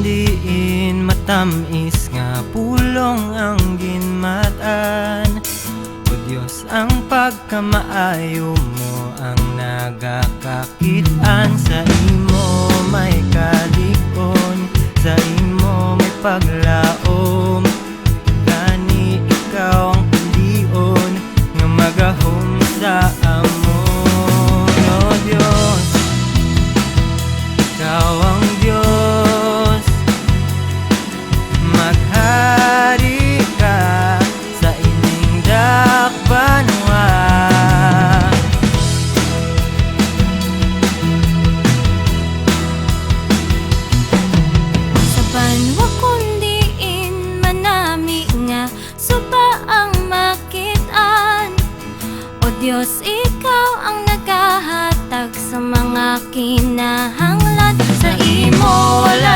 diin matamis nga pulong ang ginmatan. O Diyos, ang pagkamaayo mo ang nagakakitaan. Sa imo may kalikon, sa imo may paglaom. Gani ikaw ang pulion nga magahom sa amon. O Diyos, ikaw ang Diyos, maghari ka sa ining dakbanwa. Sa banwa kundiin manami nga suba ang makitaan. O Diyos, ikaw ang naghahatag sa mga kinahanglan. Sa imo wala